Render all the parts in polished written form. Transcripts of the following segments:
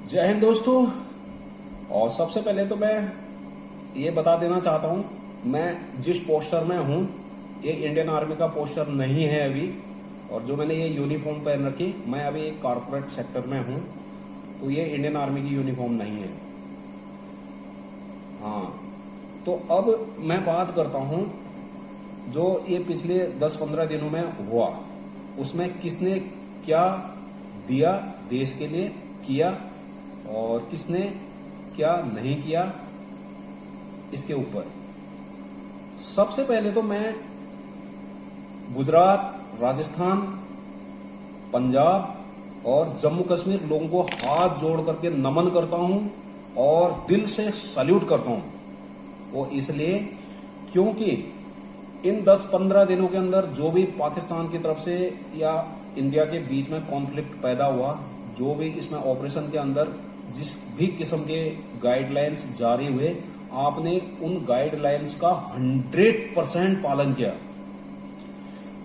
जय हिंद दोस्तों। और सबसे पहले तो मैं ये बता देना चाहता हूँ, मैं जिस पोस्टर में हूँ ये इंडियन आर्मी का पोस्टर नहीं है अभी। और जो मैंने ये यूनिफॉर्म पहन रखी, मैं अभी एक कॉर्पोरेट सेक्टर में हूँ, तो ये इंडियन आर्मी की यूनिफॉर्म नहीं है। हाँ, तो अब मैं बात करता हूँ जो ये पिछले 10-15 दिनों में हुआ, उसमें किसने क्या दिया देश के लिए किया और किसने क्या नहीं किया, इसके ऊपर सबसे पहले तो मैं गुजरात, राजस्थान, पंजाब और जम्मू कश्मीर लोगों को हाथ जोड़ करके नमन करता हूं और दिल से सल्यूट करता हूं। वो इसलिए क्योंकि इन 10-15 दिनों के अंदर जो भी पाकिस्तान की तरफ से या इंडिया के बीच में कॉन्फ्लिक्ट पैदा हुआ, जो भी इसमें ऑपरेशन के अंदर जिस भी किस्म के गाइडलाइंस जारी हुए, आपने उन गाइडलाइंस का 100% पालन किया,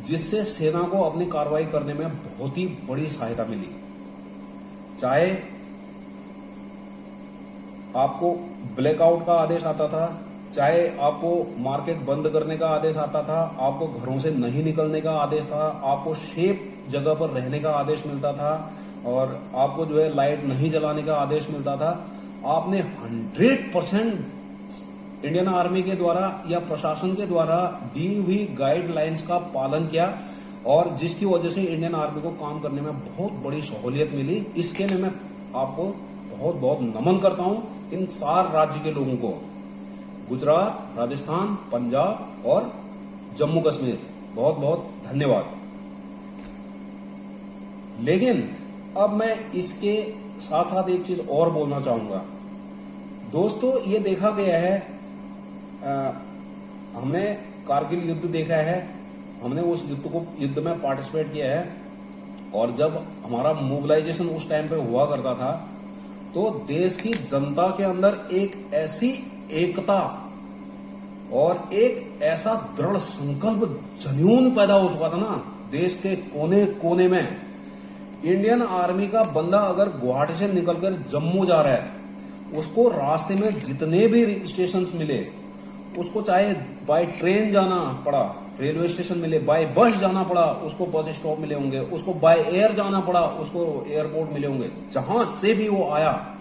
जिससे सेना को अपनी कार्रवाई करने में बहुत ही बड़ी सहायता मिली। चाहे आपको ब्लैकआउट का आदेश आता था, चाहे आपको मार्केट बंद करने का आदेश आता था, आपको घरों से नहीं निकलने का आदेश था, आपको सेफ जगह पर रहने का आदेश मिलता था और आपको जो है लाइट नहीं जलाने का आदेश मिलता था, आपने 100% इंडियन आर्मी के द्वारा या प्रशासन के द्वारा दी हुई गाइडलाइंस का पालन किया और जिसकी वजह से इंडियन आर्मी को काम करने में बहुत बड़ी सहूलियत मिली। इसके लिए मैं आपको बहुत बहुत नमन करता हूं, इन 4 राज्य के लोगों को, गुजरात, राजस्थान, पंजाब और जम्मू कश्मीर, बहुत बहुत धन्यवाद। लेकिन अब मैं इसके साथ साथ एक चीज और बोलना चाहूंगा। दोस्तों, ये देखा गया है, हमने कारगिल युद्ध देखा है, हमने उस युद्ध में पार्टिसिपेट किया है और जब हमारा मोबिलाइजेशन उस टाइम पे हुआ करता था तो देश की जनता के अंदर एक ऐसी एकता और एक ऐसा दृढ़ संकल्प जुनून पैदा हो चुका था ना, देश के कोने कोने में। इंडियन आर्मी का बंदा अगर गुवाहाटी से निकलकर जम्मू जा रहा है, उसको रास्ते में जितने भी स्टेशन मिले, उसको चाहे बाय ट्रेन जाना पड़ा, रेलवे स्टेशन मिले, बाय बस जाना पड़ा, उसको बस स्टॉप मिले होंगे, उसको बाय एयर जाना पड़ा, उसको एयरपोर्ट मिले होंगे, जहां से भी वो आया,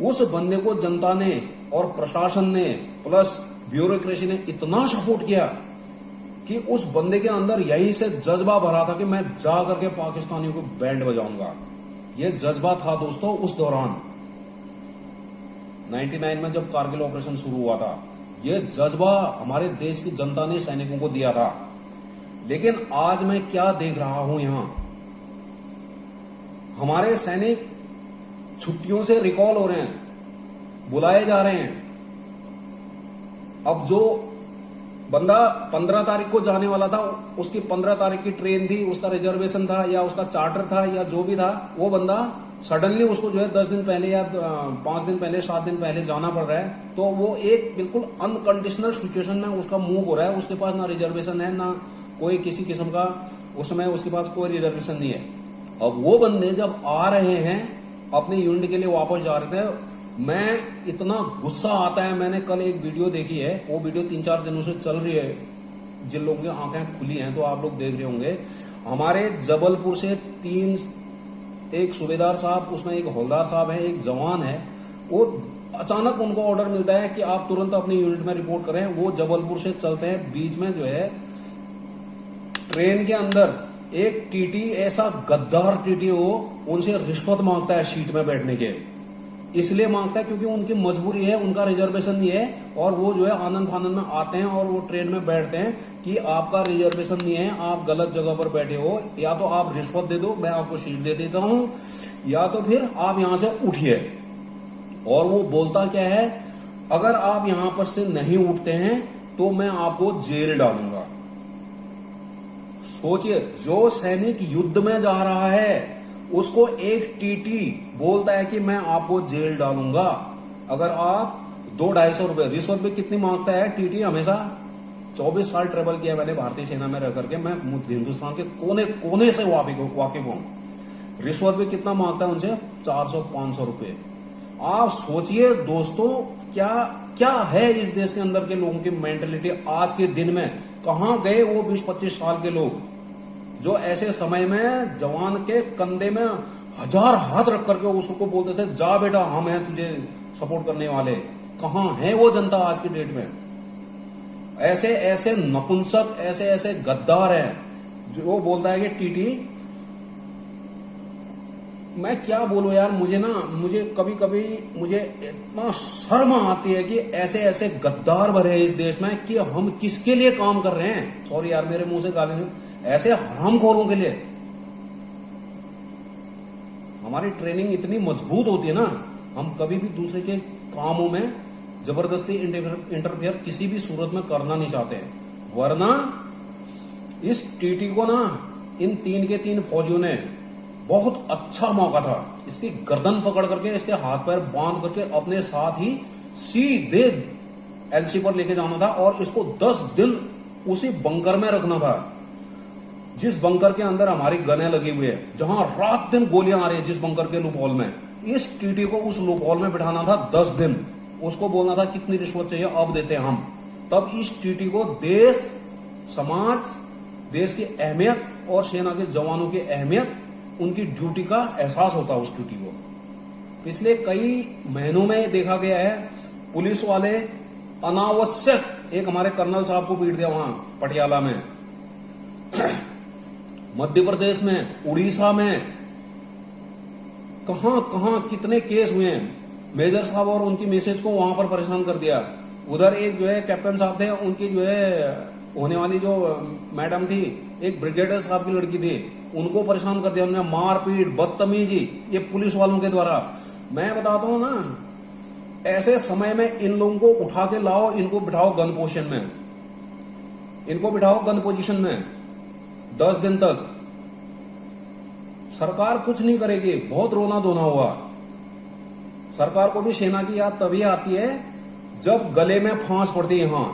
उस बंदे को जनता ने और प्रशासन ने प्लस ब्यूरोक्रेसी ने इतना सपोर्ट किया कि उस बंदे के अंदर यही से जज्बा भरा था कि मैं जा करके पाकिस्तानियों को बैंड बजाऊंगा। ये जज्बा था दोस्तों उस दौरान 99 में जब कारगिल ऑपरेशन शुरू हुआ था। ये जज्बा हमारे देश की जनता ने सैनिकों को दिया था। लेकिन आज मैं क्या देख रहा हूं, यहां हमारे सैनिक छुट्टियों से रिकॉल हो रहे हैं, बुलाए जा रहे हैं। अब जो बंदा 15 तारीख को जाने वाला था, उसकी 15 तारीख की ट्रेन थी, उसका रिजर्वेशन था या उसका चार्टर था या जो भी था, वो बंदा सडनली उसको जो है 10 दिन पहले या 5 दिन पहले, 7 दिन पहले जाना पड़ रहा है। तो वो एक बिल्कुल अनकंडीशनल सिचुएशन में उसका मूव हो रहा है। उसके पास ना रिजर्वेशन है, ना कोई किसी किस्म का, उसमें उसके पास कोई रिजर्वेशन नहीं है। अब वो बंदे जब आ रहे हैं अपने यूनिट के लिए वापस जा रहे थे, मैं इतना गुस्सा आता है। मैंने कल एक वीडियो देखी है, वो वीडियो 3-4 दिनों से चल रही है, जिन लोगों की आंखें खुली हैं तो आप लोग देख रहे होंगे। हमारे जबलपुर से 3, एक सूबेदार साहब, उसमें एक हवलदार साहब है, एक जवान है, वो अचानक उनको ऑर्डर मिलता है कि आप तुरंत अपनी यूनिट में रिपोर्ट करें। वो जबलपुर से चलते हैं, बीच में जो है ट्रेन के अंदर एक टीटी, ऐसा गद्दार टीटी, वो उनसे रिश्वत मांगता है सीट में बैठने के। इसलिए मांगता है क्योंकि उनकी मजबूरी है, उनका रिजर्वेशन नहीं है और वो जो है आनंद फानंद में आते हैं और वो ट्रेन में बैठते हैं कि आपका रिजर्वेशन नहीं है, आप गलत जगह पर बैठे हो, या तो आप रिश्वत दे दो, मैं आपको सीट दे देता हूं, या तो फिर आप यहां से उठिए। और वो बोलता क्या है, अगर आप यहां पर से नहीं उठते हैं तो मैं आपको जेल डालूंगा। सोचिए, जो सैनिक युद्ध में जा रहा है उसको एक टीटी बोलता है कि मैं आपको जेल डालूंगा अगर आप 200-250 रुपए, रिश्वत भी कितनी मांगता है टीटी हमेशा। 24 साल ट्रेवल किया मैंने भारतीय सेना में रह करके, मैं हिंदुस्तान के कोने कोने से वाकिफ हूं। रिश्वत भी कितना मांगता है उनसे? 400-500 रुपए। आप सोचिए दोस्तों, क्या क्या है इस देश के अंदर के लोगों की मेंटेलिटी आज के दिन में? कहां गए वो 20-25 साल के लोग जो ऐसे समय में जवान के कंधे में 1000 हाथ रख करके उसको बोलते थे जा बेटा हम हैं तुझे सपोर्ट करने वाले? कहां है वो जनता आज की डेट में? ऐसे ऐसे नपुंसक, ऐसे ऐसे गद्दार हैं जो वो बोलता है कि टीटी। मैं क्या बोलूं यार, मुझे कभी कभी मुझे इतना शर्म आती है कि ऐसे ऐसे गद्दार भरे इस देश में कि हम किसके लिए काम कर रहे हैं। सॉरी यार, मेरे मुंह से गाली नहीं, ऐसे हरामखोरों के लिए। हमारी ट्रेनिंग इतनी मजबूत होती है ना, हम कभी भी दूसरे के कामों में जबरदस्ती इंटरफेयर किसी भी सूरत में करना नहीं चाहते हैं। वरना इस टीटी को ना इन 3 के 3 फौजियों ने बहुत अच्छा मौका था, इसकी गर्दन पकड़ करके इसके हाथ पैर बांध करके अपने साथ ही सीधे एलसी पर लेके जाना था और इसको 10 दिन उसी बंकर में रखना था जिस बंकर के अंदर हमारी गनें लगी हुई है, जहां रात दिन गोलियां आ रही है, जिस बंकर के लूप होल में। इस टीटी को उस लूप होल में बिठाना था 10 दिन। उसको बोलना था कितनी रिश्वत चाहिए अब देते हम। तब इस टीटी को देश, समाज, देश की अहमियत और सेना के जवानों की अहमियत, उनकी ड्यूटी का एहसास होता उस ड्यूटी को। पिछले कई महीनों में देखा गया है पुलिस वाले अनावश्यक, एक हमारे कर्नल साहब को पीट दिया वहां पटियाला में, मध्य प्रदेश में, उड़ीसा में, कहां कहां कितने केस हुए हैं। मेजर साहब और उनकी मिसेज को वहां पर परेशान कर दिया। उधर एक जो है कैप्टन साहब थे, उनकी जो है होने वाली जो मैडम थी, एक ब्रिगेडियर साहब की लड़की थी, उनको परेशान कर दिया उन्होंने, मारपीट, बदतमीजी, ये पुलिस वालों के द्वारा। मैं बताता हूं ना, ऐसे समय में इन लोगों को उठा के लाओ, इनको बिठाओ गन पोजिशन में, इनको बिठाओ गन पोजीशन में 10 दिन तक। सरकार कुछ नहीं करेगी, बहुत रोना धोना हुआ। सरकार को भी सेना की याद तभी आती है जब गले में फांस पड़ती है। यहां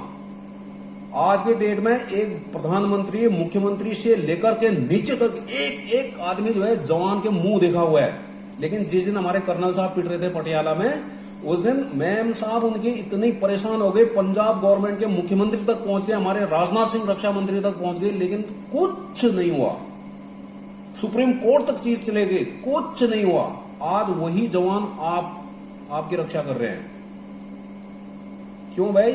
आज के डेट में एक प्रधानमंत्री, मुख्यमंत्री से लेकर के नीचे तक एक एक आदमी जो है जवान के मुंह देखा हुआ है। लेकिन जिस दिन हमारे कर्नल साहब पिट रहे थे पटियाला में, उस दिन मैम साहब उनकी इतनी परेशान हो गई, पंजाब गवर्नमेंट के मुख्यमंत्री तक पहुंच गए, हमारे राजनाथ सिंह रक्षा मंत्री तक पहुंच गए, लेकिन कुछ नहीं हुआ। सुप्रीम कोर्ट तक चीज चले गई, कुछ नहीं हुआ। आज वही जवान आपकी रक्षा कर रहे हैं। क्यों भाई?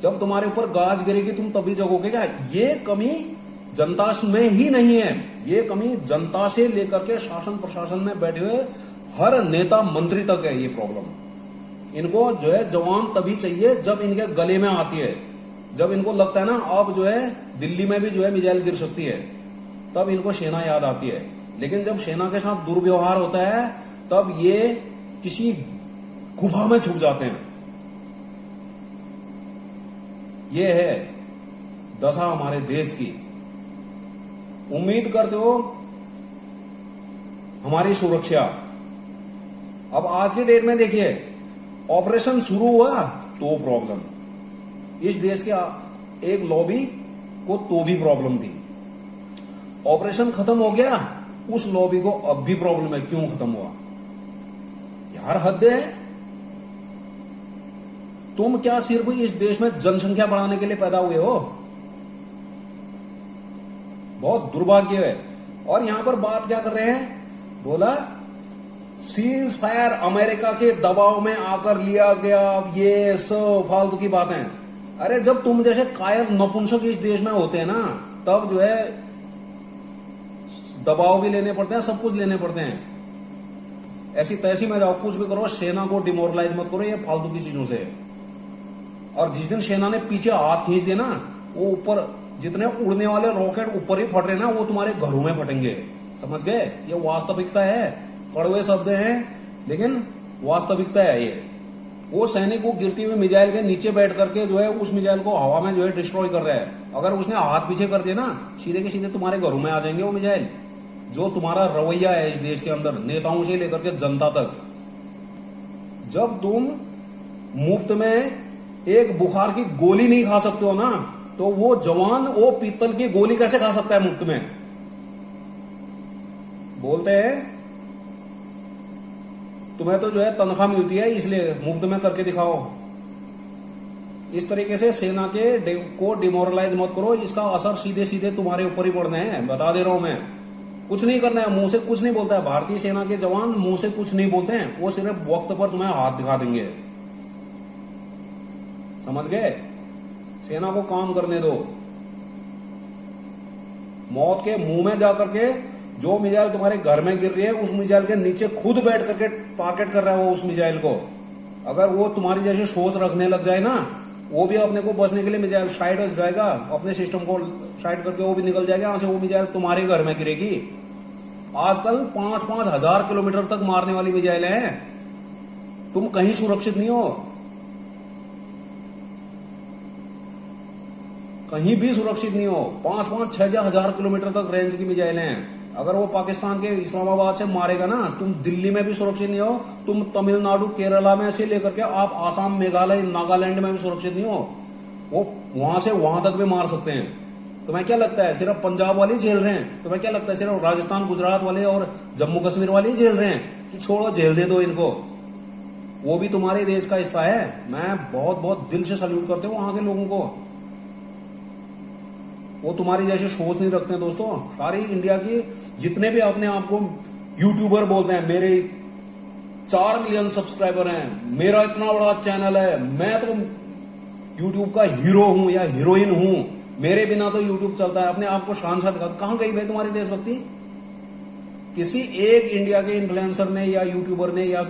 जब तुम्हारे ऊपर गाज गिरेगी तुम तभी जगोगे क्या? ये कमी जनता में ही नहीं है, ये कमी जनता से लेकर के शासन प्रशासन में बैठे हुए हर नेता मंत्री तक है ये प्रॉब्लम। इनको जो है जवान तभी चाहिए जब इनके गले में आती है, जब इनको लगता है ना अब जो है दिल्ली में भी जो है मिसाइल गिर सकती है, तब इनको सेना याद आती है। लेकिन जब सेना के साथ दुर्व्यवहार होता है तब ये किसी गुफा में छुप जाते हैं। ये है दशा हमारे देश की। उम्मीद करते हो हमारी सुरक्षा। अब आज के डेट में देखिए, ऑपरेशन शुरू हुआ तो प्रॉब्लम, इस देश के एक लॉबी को तो भी प्रॉब्लम थी। ऑपरेशन खत्म हो गया, उस लॉबी को अब भी प्रॉब्लम है, क्यों खत्म हुआ? यार हद है। तुम क्या सिर्फ इस देश में जनसंख्या बढ़ाने के लिए पैदा हुए हो? बहुत दुर्भाग्य है। और यहां पर बात क्या कर रहे हैं? बोला सीज फायर अमेरिका के दबाव में आकर लिया गया, ये सब फालतू की बातें। अरे जब तुम जैसे कायर नपुंसक इस देश में होते हैं ना, तब जो है दबाव भी लेने पड़ते हैं, सब कुछ लेने पड़ते हैं। ऐसी तैसी में जाओ, कुछ भी करो, सेना को डिमोरलाइज मत करो ये फालतू की चीजों से। और जिस दिन सेना ने पीछे हाथ खींच दिया ना, वो ऊपर जितने उड़ने वाले रॉकेट ऊपर ही फट रहे ना, वो तुम्हारे घरों में फटेंगे। समझ गए? ये वास्तविकता है। कड़वे शब्द हैं लेकिन वास्तविकता है ये। वो सैनिक को गिरती हुई मिसाइल के नीचे बैठ करके जो है उस मिसाइल को हवा में जो है डिस्ट्रॉय कर रहा है। अगर उसने हाथ पीछे कर दिया ना, सीधे के सीधे तुम्हारे घरों में आ जाएंगे वो मिसाइल। जो तुम्हारा रवैया है इस देश के अंदर, नेताओं से लेकर के जनता तक, जब तुम मुफ्त में एक बुखार की गोली नहीं खा सकते हो ना, तो वो जवान वो पीतल की गोली कैसे खा सकता है मुफ्त में? बोलते हैं तुम्हें तो जो है तनख्वाह मिलती है इसलिए मुफ्त में करके दिखाओ। इस तरीके से सेना के को डिमोरलाइज मत करो, इसका असर सीधे सीधे तुम्हारे ऊपर ही पड़ना है, बता दे रहा हूं मैं। कुछ नहीं करना है, मुंह से कुछ नहीं बोलता है भारतीय सेना के जवान, मुंह से कुछ नहीं बोलते हैं, वो सिर्फ वक्त पर तुम्हें हाथ दिखा देंगे। समझ गए? सेना को काम करने दो। मौत के मुंह में जाकर के जो मिसाइल तुम्हारे घर में गिर रही है उस मिसाइल के नीचे खुद बैठ करके टारगेट कर रहा है वो उस मिसाइल को। अगर वो तुम्हारी जैसे सोच रखने लग जाए ना, वो भी अपने को बचने के लिए मिसाइल साइड हो जाएगा, अपने सिस्टम को साइड करके वो भी निकल जाएगा, यहां से वो मिसाइल तुम्हारे घर में गिरेगी। आजकल 5-5 हजार किलोमीटर तक मारने वाली मिसाइल हैं, तुम कहीं सुरक्षित नहीं हो, कहीं भी सुरक्षित नहीं हो। 5-5-6 हजार किलोमीटर तक रेंज की मिसाइल हैं। अगर वो पाकिस्तान के इस्लामाबाद से मारेगा ना, तुम दिल्ली में भी सुरक्षित नहीं हो, तुम तमिलनाडु केरला में से लेकर के आप आसाम मेघालय नागालैंड में भी सुरक्षित नहीं हो। वो वहां से वहां तक भी मार सकते हैं। तुम्हें क्या लगता है सिर्फ पंजाब वाले झेल रहे हैं? तुम्हें क्या लगता है सिर्फ राजस्थान गुजरात वाले और जम्मू कश्मीर वाले ही झेल रहे हैं कि छोड़ो झेल दे दो इनको? वो भी तुम्हारे देश का हिस्सा है। मैं बहुत बहुत दिल से सल्यूट करते हूँ वहां के लोगों को। वो तुम्हारी जैसे सोच नहीं रखते दोस्तों। सारी इंडिया की जितने भी अपने आप को यूट्यूबर बोलते हैं, मेरे 4 मिलियन सब्सक्राइबर हैं, मेरा इतना बड़ा चैनल है, मैं तो यूट्यूब का हीरो हूं या हीरोइन हूं, मेरे बिना तो यूट्यूब चलता है, अपने आप को शान शान दिखाते। कहां गई भाई तुम्हारी देशभक्ति? किसी एक इंडिया के इन्फ्लुएंसर ने या यूट्यूबर ने या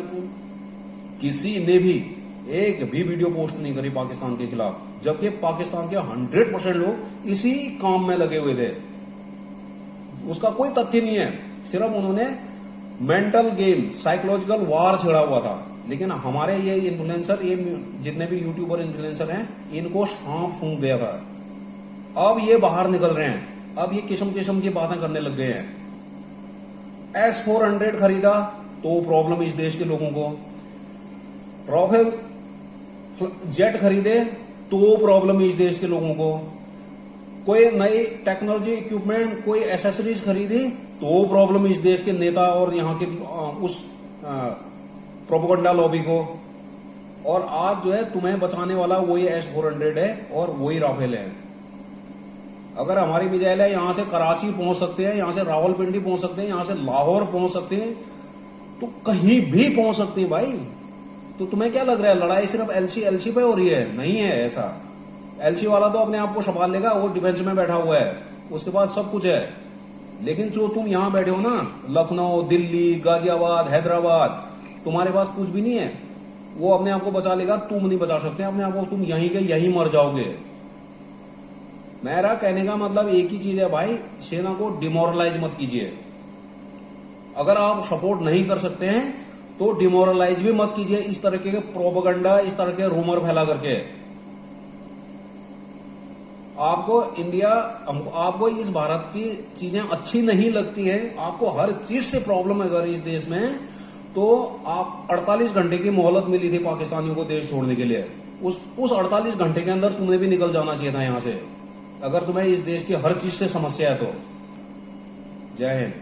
किसी ने भी एक भी वीडियो पोस्ट नहीं करी पाकिस्तान के खिलाफ, जबकि पाकिस्तान के 100% लोग इसी काम में लगे हुए थे। उसका कोई तथ्य नहीं है, सिर्फ उन्होंने मेंटल गेम, साइकोलॉजिकल वार छेड़ा हुआ था। लेकिन हमारे ये इन्फ्लुएंसर, ये जितने भी यूट्यूबर इन्फ्लुएंसर हैं, इनको सांप सूंघ गया था। अब ये बाहर निकल रहे हैं, अब ये किस्म किस्म की बातें करने लग गए हैं। S-400 खरीदा तो प्रॉब्लम इस देश के लोगों को, राफेल जेट खरीदे तो प्रॉब्लम इस देश के लोगों को, कोई नई टेक्नोलॉजी इक्विपमेंट, कोई एसेसरीज खरीदी तो प्रॉब्लम इस देश के नेता और यहाँ के उस प्रोपेगेंडा लॉबी को। और आज जो है तुम्हें बचाने वाला वही S-400 है और वही राफेल है। अगर हमारी मिसाइल है यहां से कराची पहुंच सकते हैं, यहां से रावलपिंडी पहुंच सकते हैं, यहां से लाहौर पहुंच सकते हैं, तो कहीं भी पहुंच सकते हैं भाई। तो तुम्हें क्या लग रहा है लड़ाई सिर्फ एलसी पे हो रही है? नहीं है ऐसा। एलसी वाला तो अपने आप को संभाल लेगा, वो डिफेंस में बैठा हुआ है, उसके पास सब कुछ है। लेकिन जो तुम यहां बैठे हो ना, लखनऊ, दिल्ली, गाजियाबाद, हैदराबाद, तुम्हारे पास कुछ भी नहीं है। वो अपने आप को बचा लेगा, तुम नहीं बचा सकते अपने आप को, तुम यहीं के यहीं मर जाओगे। मेरा कहने का मतलब एक ही चीज है भाई, सेना को डिमोरलाइज मत कीजिए। अगर आप सपोर्ट नहीं कर सकते हैं तो डिमोरलाइज भी मत कीजिए इस तरह के प्रोपेगेंडा, इस तरह के रूमर फैला करके। आपको इस भारत की चीजें अच्छी नहीं लगती है, आपको हर चीज से प्रॉब्लम है अगर इस देश में, तो आप 48 घंटे की मोहलत मिली थी पाकिस्तानियों को देश छोड़ने के लिए। उस 48 घंटे के अंदर तुमने भी निकल जाना चाहिए था यहां से, अगर तुम्हें इस देश की हर चीज से समस्या है तो। जय हिंद।